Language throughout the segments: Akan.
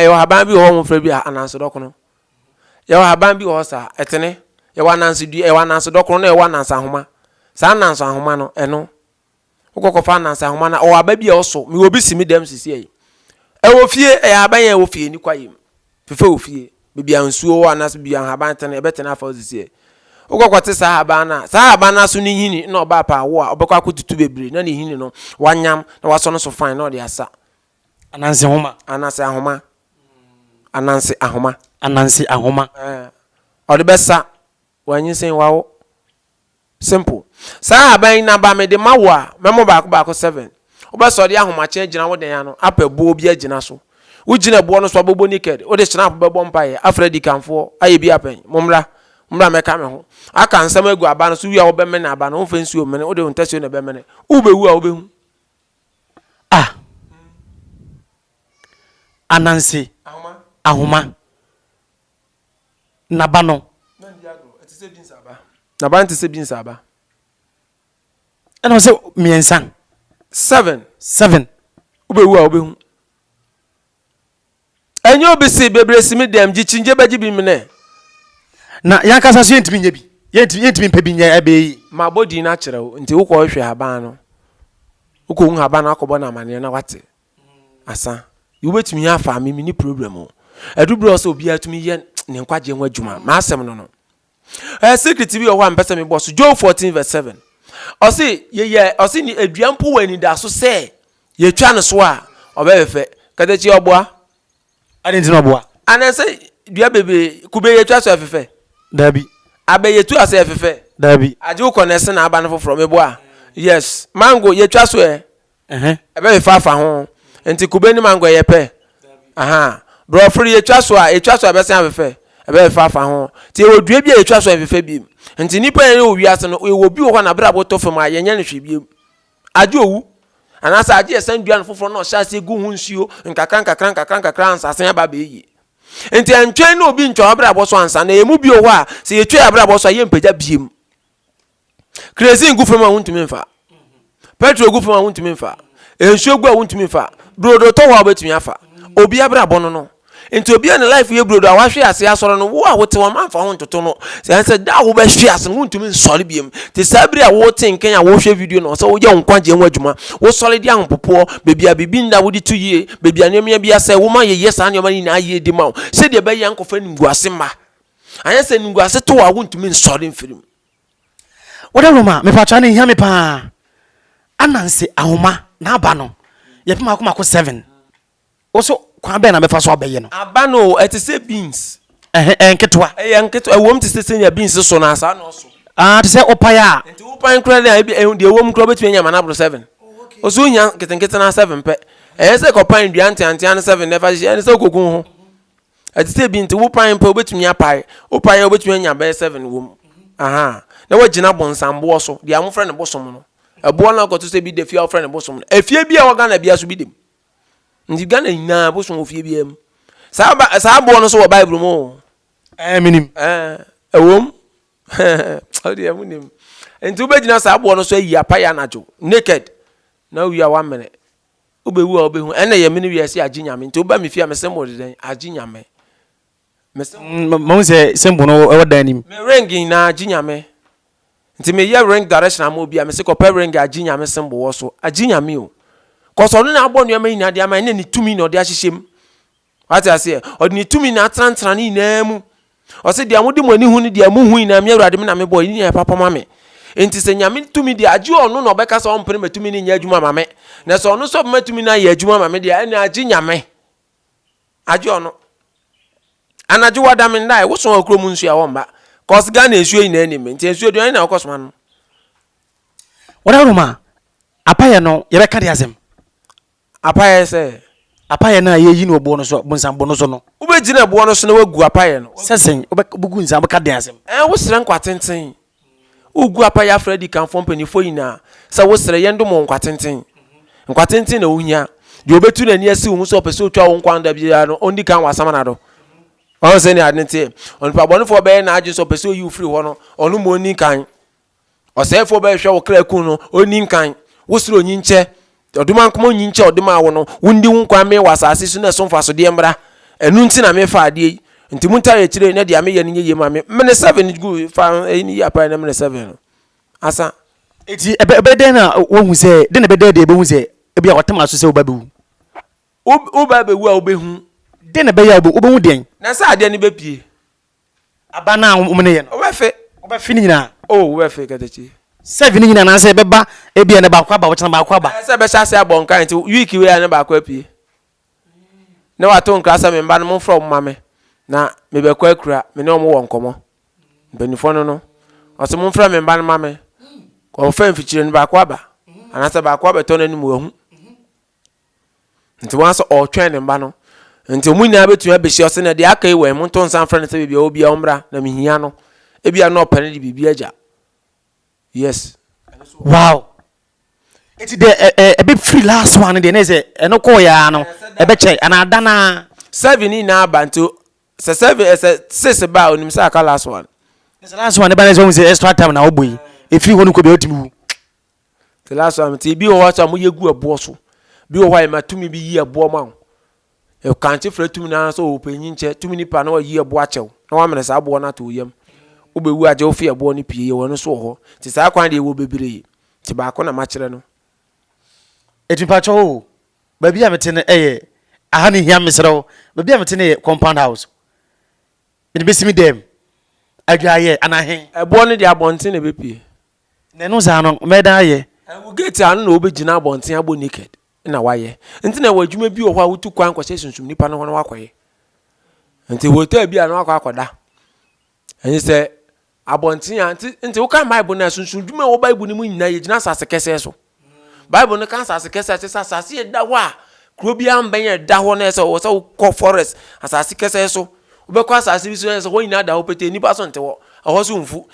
yo haban bi ho mo fra bi ananse dokono yo haban bi ho sa etene yo ananse du e ananse dokono na e ananse ahoma sa ananse ahoma no eno ukokofa ananse ahoma na o aba bi e oso me obi simi dem sisi e wo fie e haban ye wo fie ni kwayem fefe wo fie bibia nsuo ananse bibia haban tene e betene afa sisi e ukokote sa haban na so ni hini na oba pa wo a obekwa kotutu bebre na ni hini no wanyam na waso no so fine na ode asa ananse ahoma ode besa wanyisen wawo simple sa haban na ba me de mawo a memo baako 7 obeso de ahoma che gina wo den ya no apabuo bi agina so wo gina buo no so abobo naked wo de snap bebo mpaye afredi kanfo aye bi apen momra meka me ho aka nsam agu aba no so wi a wo be me na aba no wo fa nsuo me ne wo de ntasio na be me ne wo be wu a wo be hu ananse ahoma nabano nabano tise bin saba eno se miensa 7 wo be wu a wo be hu enyo obi si bebre simi dem gi chinje baji bi mene na yankasa so yentimi nya bi yentimi mpa bi nya abeyi ma body na kyerɛw nti wo kɔ hwɛ haban no wo kɔ hu haban akɔbɔ na mane na wate asa you betimi ya fa me ni problem o adubro so obi atumi ye ne nkwaje nwa adwuma ma asɛm no no secret bi o ho ampesa me boss Job 14:7 osi ni aduampo wani da so sɛ ye twa ne so a obebefe kadachi oboa ade ntino oboa anase dua bebe kube ye twa so afefe dabi abe ye tu ase afefe dabi aje wo konese na aba no foforo me boa yes mango ye twa so ebe fa ho enti kube ni mango ye pe aha bro free ye twa so abese afefe ebe fa ho ti e wodua bia ye twa so afefe bi enti nipa ye o wiase no e wo bi wo na bra boto fam a ye nya ne hwe bi aje owu anasa aje esan dua no foforo na o sha se gu hu nsuo nkakran ansasen aba be yi enti antwen na obi ntwa abra boso ansa na emu bi owo a se yetwe abra boso ye mpaja biem crazy ngufo ma wuntumi mfa petro ngufo ma wuntumi mfa ensuo gu a wuntumi mfa brodo to ho obetumi afa obi abra bono no enti obi na life ye brodo a wahwe ase asoro no wo a wote wo manfa ho ntoto no se da wo be hwe ase no wuntumi nsori biem te sabri a wo tinken a wo hwe video no so wo ye nkwaje nwa adwuma wo sori di ahompopo bebia bibi nda wo di to yie bebia nemia bia se wo ma ye yes an yoma ni na aye di ma se de be ye nkofa ninguase ma anya se ninguase to wa wuntumi nsori mfirim woda roma me pa cha ne hia me pa ananse ahoma na aba no ye pema akoma ko 7 oso kwa be na me fa so abaye no aba no it say beans enketwa ewom te se nya beans so na asa no so te se opaya enti opan kra na de ewom kra betumi nya mana bro 7 oso nya ketenkete na 7 pe se ko pan dua antiantia na 7 never she se kokun ho it say beans wo pan pe obetumi apai opan obetumi nya be 7 wom aha na wagina bonsambo so de amofre ne bosom no ebo na ko to se bi de fie ofre ne bosom no afie bi a waga na bia so bi dem ndi Ghana ina bosom ofie bi am sa bo no so wo Bible mo minim ewom odi amunim enti ubegina sa bo no so yi apaya najo naked na wi a 1 minute ubewu a obehu ene ye mini wi ase aginyame enti uba me fie amesemo de den aginyame mo se sembo no e wodan nim me ring na aginyame nti me ye ring direction am obi a me se ko pe ring aginyame sembo wo so aginyame o ko so no na abo no ma nya de ama ne ni tumi no de ahyehye what I say o ni tumi na trantra ni na mu o se de amudi mo ani hu ni de amu hu na me awurade me na me boy ni ya papa ma me enti se nyame tumi de agi ono no obeka so ompere matumi ni nya adwuma ma me na so ono so matumi na ya adwuma ma me de ani agi nyame agi ono anaji wada me ndai wo so akro mu nsu ya wo mba cause Ghana esuo ina ani me enti esuo de na okosoma no wona roma apaya no ye beka de azem apaya se apaya na ye yi no obo no so bonsambo no so no ubegina ebo no so na wagu apaya no sesen obugu nzam beka de azem wo sere nkwatenten ugu apaya Freddy kan fo mpanifo ina sa wo sere yendo mo nkwatenten na ohia de obetu na ni asi wo so pese otwa wo nkwanda bia no ondi kan wasama na do on se ni adente on pa bonfo be na age so pese oyi free ho no onu mo ni kan osefo be hwe wo kraku no oni kan wo sere onyi nche oduma nkomo onyi nche oduma wo no wundi nkwa me wasase su na so mfa so de mbra enu nti na me fa ade nti munta ye kire na dia me ye ne ye ma me me 7 go fa ni ya pa na me 7 asa eti ebe den na wo hu se den na be de hu se ebi a watem so se wo ba be hu wo ba be wu a wo be hu den na be ya wo be hu den na sa ade ne be pie aba na wo ne ye no wo be fi ni nyina wo be fe katachi 7 ni nyina na se beba ebi na ba kwa ba wo chana ba kwa ba se be sha se abonkan nti week we ya ne ba kwa pie na wato nkrasa me mba no mo from mame na me be kwa akura me ne omo wo nkomo benifo no ose mo mfra me mba no mame ko fa mfichire no ba kwa ba anasa ba kwa beto na ni mu hu nti wanso o twen ne mba no nti mu nya betu abehyi ose na de aka iwe mo nton san fra ne se bibia obi a omra na mehia no ebia no opane de bibia agya yes wow eti de e be free last one de na say eno ko ya no e be che ana dana 7 ni na bantu se 7 se 6 ba onim sa aka last one the last one e ba na say extra time na oboyi e free honu ko be otimu the last one ti bi o wa so mo yegu abo so bi o wa e matumi bi yi abo ma e kanche fra tumi na so opanyi nche tumi ni pa na wa yi abo achew na wa mene sa abo na to yam obewu aje ofi abo ni pie wo no so ho ti sa kwan de wo bebere ti ba ko na ma kire no eti pa cho ba bia mete ne aha ni hia mesrew ba bia mete ne compound house me be simi dem adwa ye anahen abo ne de abonten na be pie ne no za no me da ye wo gate anu na obegina abonten abo naked na waye nti na wadwuma bi wo ho a wotu kwan kwose sunsum nipa no ho na wakoye nti hotel bi anu akoda enyi se abonten a nti wo kan bible na sunsum dwuma wo bible ni mu nyina ye gina sase kese so bible no kan sase kese se sase da ho a kro bi ambenye da ho na se wo se ko forest asase kese so wo be kwa asase bi so se ho nyina da ho pete nipa so nte wo ho so mfu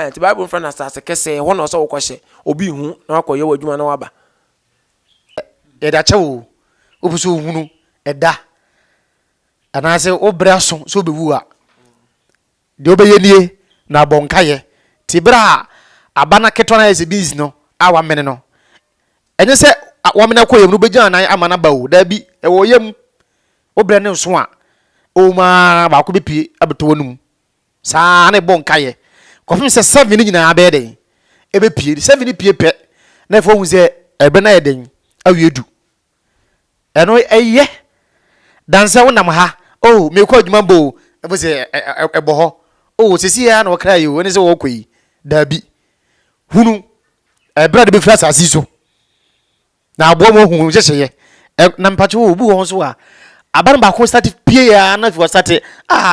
nti bible fra na asase kese ho na so wo kwhye obi hu na wakoye wadwuma na waba da chewo obuso hunu eda anase obra so bewu a de obeye nie na bonkaye tibra abana keto na ese biz no awa mene no enye se wa mena koyem no beja na amana bawo da bi e wo yem obra ne so a o ma ba ko bepie abeto wonum sa na bonkaye kofim se 7 nyina abede e be pie 7 pie pe na fo hu se ebe na eden awiedu eno eye danse wonam ha oh me ko adwuma bo e se ebo ho oh sisi ya na okra yi woni se wo koi dabi hunu ebra de be fira sasi so na abo mo hu hyehye na mpacho obu ho so a aban ba ko start pie ya na fi start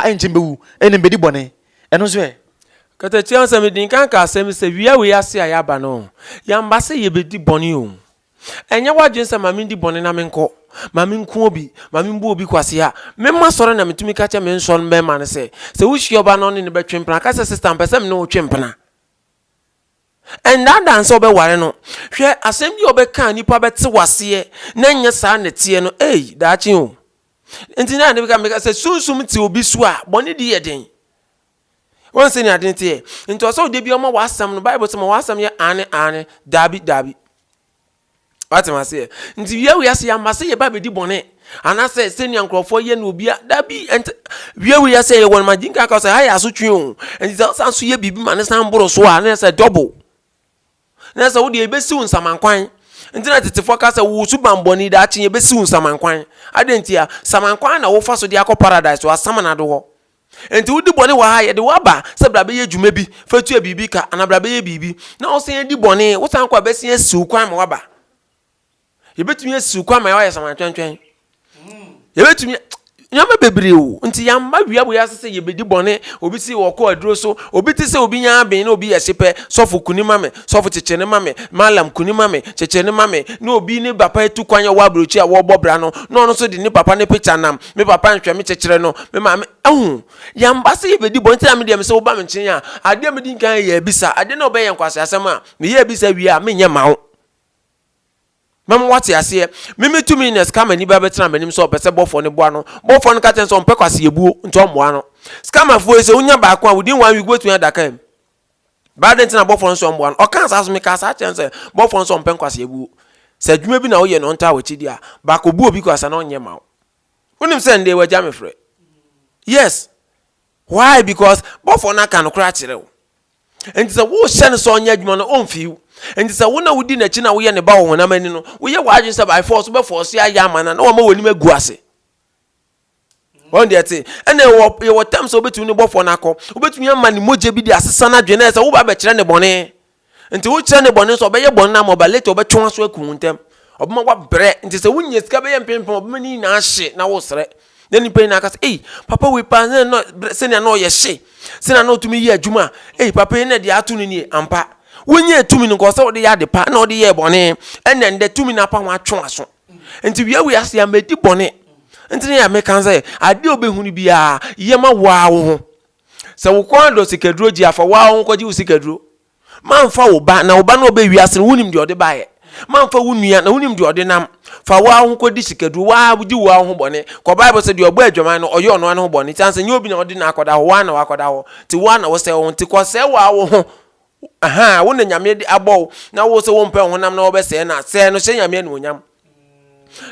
enchim bewu ene bedi bone eno so e kata chi ansem din kan ka asem se wia we ase ya aba no ya mbase ye bedi bone o enye wadwen se mami ndi bone na menko mami nku obi mami mbu obi kwase ha memma sore na metumi ka che me nso no be ma ne se wo hwi oba no ne betwempena ka se sister mpesem ne wo twempena and that dance obe ware no hwe asem bi obe kan nipa bete wase na nya sa ne tie no da chi o enti na ne bi ka me ka se sunsum ti obi so a bone di yeden won se ni aden tie enti oso de bi o ma wasam no bible se ma wasam ye ane dabi what am I say nti wiya wiya se ya mase ye ba be di bone ana se senior nkrofo ye na obi dabi enti wiya wiya se ye won ma jinka ka se ha ya so twi o enti san so ye bibi ma ne san boro so a na se double na se wo de ebesi un samankwan enti na tetefo ka se wo su bamboni da chi ebesi un samankwan adenti a samankwan na wo fa so de akọ paradise wa samana do ho enti wo di bone wa ha ye de waba se bra be ye dwuma bi fatu bibi ka ana bra be ye bibi na wo se ye di bone wo san kwa be se siu kwan ma waba ye betumi siu kwan ma ya samantwentwen ye betumi nyama bebre o nti yamba wia bo ya se ye bedi bone obi si wo ko aduro so obi ti se obi nya aben na obi ye hyepe sofu kunima me sofu chechene mame malam kunima me chechene mame na obi ni papa etu kwanya wa brochi a wo bobra no no so de ni papa ne picture nam me papa nhwe me chechere no me mame yamba se ye bedi bone ti am de me se wo ba me nchen a ade me din kan ye bisa ade na obe ye nkwase asem a me ye bisa wia me nya mawo mama wati ase mimi 2 minutes kama ni ba betra manim so pese bofo ne boa no bofo no ka ten so mpe kwase ebuo nto moa no scammer fo ese unya ba ko a within 1 week wetu ya daka ba den na bofo no so moa no o kan sa so me ka sa chen se bofo no so mpe kwase ebuo se dwuma bi na wo ye no nta wachi dia ba ko bu obi kwase na onye ma Unim send they were jam free. Yes. Why? Because both for na can crash it. And it's a wo send so on your own few. And it's a one who didn't china we and the bow when I mean, we are watching by force before see a yaman and no more when you make guasse. One day, and then what time so between the both for Nako, between your money, Moje be the assassin, Janessa, who are better than the bonnet. And to which the bonnet or by your bonnet, or by little but transfer them. Of more bread, and it's a win, yes, cabby and pin for many now shit now was right. Then you pay Nakas, eh, Papa, we pass not send a no yes, she. Send a note to me here, Juma, eh, Papa, in the afternoon, ampa. When you're 2 minutes, because all the other part, no, the year bonnet, and then the 2 minutes upon my transfer. And to be we ask you, made the bonnet. And then I make answer, I do be who be a yama wow. So we can't do Sikadro, for wow, what you Sikadro. Man, for ba now, Bano baby, as and him the other by it. Man for Wunia, and him the other name. For wow, could this Sikadro, why would you wow bonnet? For Bible said your boy, German, or your no bonnet, and you'll be not in Aquada, 1 or Aquada, to 1 or so on to cause wow. Aha, wouldn't you made the abo? Now was a 1 pound when I'm no best saying, I say, no say, I mean, when yam.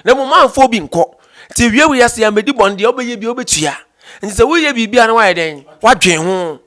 No man for being caught. Till we are saying, I made the bond, the obey be over to ya. And so we be on why then? What dream?